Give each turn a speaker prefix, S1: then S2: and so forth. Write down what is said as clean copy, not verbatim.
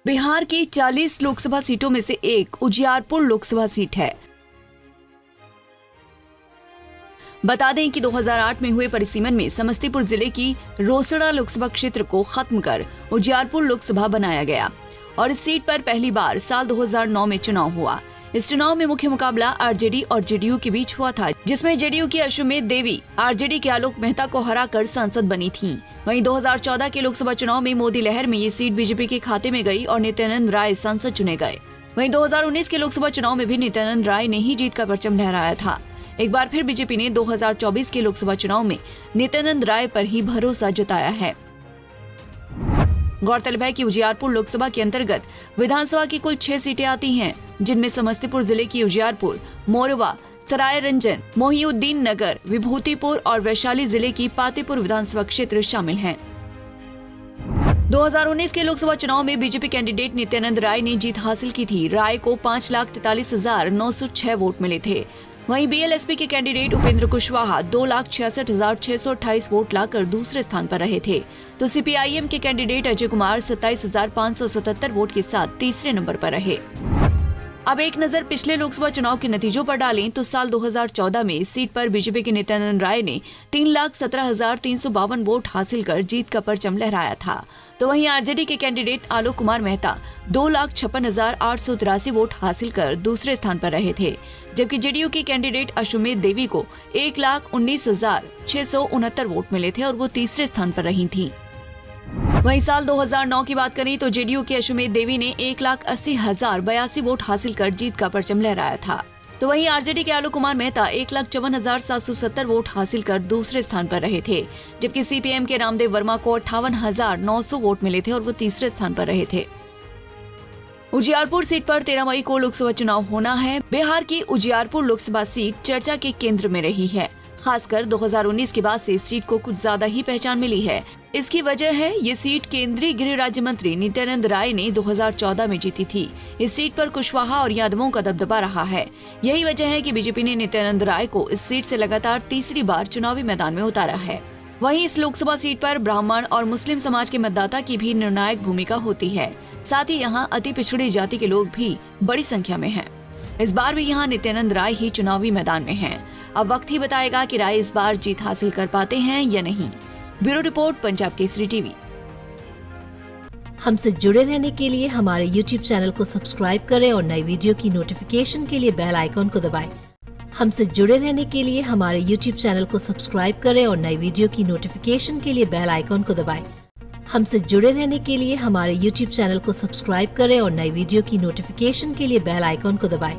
S1: बिहार की 40 लोकसभा सीटों में से एक उजियारपुर लोकसभा सीट है। बता दें कि 2008 में हुए परिसीमन में समस्तीपुर जिले की रोसड़ा लोकसभा क्षेत्र को खत्म कर उजियारपुर लोकसभा बनाया गया और इस सीट पर पहली बार साल 2009 में चुनाव हुआ। इस चुनाव में मुख्य मुकाबला आरजेडी और जेडीयू के बीच हुआ था, जिसमें जेडीयू की अश्वमेध देवी आरजेडी के आलोक मेहता को हराकर सांसद बनी थीं। वहीं 2014 के लोकसभा चुनाव में मोदी लहर में ये सीट बीजेपी के खाते में गई और नित्यानंद राय सांसद चुने गए। वहीं 2019 के लोकसभा चुनाव में भी नित्यानंद राय ने ही जीत का परचम लहराया था। एक बार फिर बीजेपी ने 2024 के लोकसभा चुनाव में नित्यानंद राय पर ही भरोसा जताया है। गौरतलब है कि उजियारपुर लोकसभा के अंतर्गत विधानसभा की कुल 6 सीटें आती हैं, जिनमें समस्तीपुर जिले की उजियारपुर, मोरवा, सरायरंजन, मोहिउद्दीन नगर, विभूतिपुर और वैशाली जिले की पातेपुर विधानसभा क्षेत्र शामिल हैं। 2019 के लोकसभा चुनाव में बीजेपी कैंडिडेट नित्यानंद राय ने जीत हासिल की थी। राय को 5,43,906 वोट मिले थे। वहीं बीएलएसपी के कैंडिडेट उपेंद्र कुशवाहा 2,66,628 वोट लाकर दूसरे स्थान पर रहे थे, तो सीपीआईएम के कैंडिडेट अजय कुमार 27,577 वोट के साथ तीसरे नंबर पर रहे। अब एक नजर पिछले लोकसभा चुनाव के नतीजों पर डालें तो साल 2014 में इस सीट पर बीजेपी के नित्यानंद राय ने 3,17,352 वोट हासिल कर जीत का परचम लहराया था, तो वहीं आरजेडी के कैंडिडेट आलोक कुमार मेहता 2,56,883 वोट हासिल कर दूसरे स्थान पर रहे थे, जबकि जेडीयू की कैंडिडेट अश्वमेध देवी को 1,19,669 वोट मिले थे और वो तीसरे स्थान पर रही थीं। वहीं साल 2009 की बात करें तो जेडीयू के अश्वमेध देवी ने 1,80,082 वोट हासिल कर जीत का परचम लहराया था, तो वहीं आरजेडी के आलोक कुमार मेहता 1,54,770 वोट हासिल कर दूसरे स्थान पर रहे थे, जबकि सीपीएम के रामदेव वर्मा को 58,900 वोट मिले थे और वो तीसरे स्थान पर रहे थे। उजियारपुर सीट पर 13 मई को लोकसभा चुनाव होना है। बिहार की उजियारपुर लोकसभा सीट चर्चा के केंद्र में रही है। खासकर 2019 के बाद से इस सीट को कुछ ज्यादा ही पहचान मिली है। इसकी वजह है ये सीट केंद्रीय गृह राज्य मंत्री नित्यानंद राय ने 2014 में जीती थी। इस सीट पर कुशवाहा और यादवों का दबदबा रहा है। यही वजह है कि बीजेपी ने नित्यानंद राय को इस सीट से लगातार तीसरी बार चुनावी मैदान में उतारा है। वहीं इस लोकसभा सीट पर ब्राह्मण और मुस्लिम समाज के मतदाता की भी निर्णायक भूमिका होती है। साथ ही यहाँ अति पिछड़ी जाति के लोग भी बड़ी संख्या में हैं। इस बार भी यहाँ नित्यानंद राय ही चुनावी मैदान में हैं। अब वक्त ही बताएगा कि राय इस बार जीत हासिल कर पाते हैं या नहीं। Bureau report, Punjab Kesari TV.
S2: हमसे जुड़े रहने के लिए हमारे YouTube चैनल को सब्सक्राइब करें और नई वीडियो की नोटिफिकेशन के लिए बेल आइकॉन को दबाएं। हमसे जुड़े रहने के लिए हमारे YouTube चैनल को सब्सक्राइब करें और नई वीडियो की नोटिफिकेशन के लिए बेल आइकॉन को दबाएं। हमसे जुड़े रहने के लिए हमारे YouTube चैनल को सब्सक्राइब करें और नई वीडियो की नोटिफिकेशन के लिए बेल आइकॉन को दबाएं।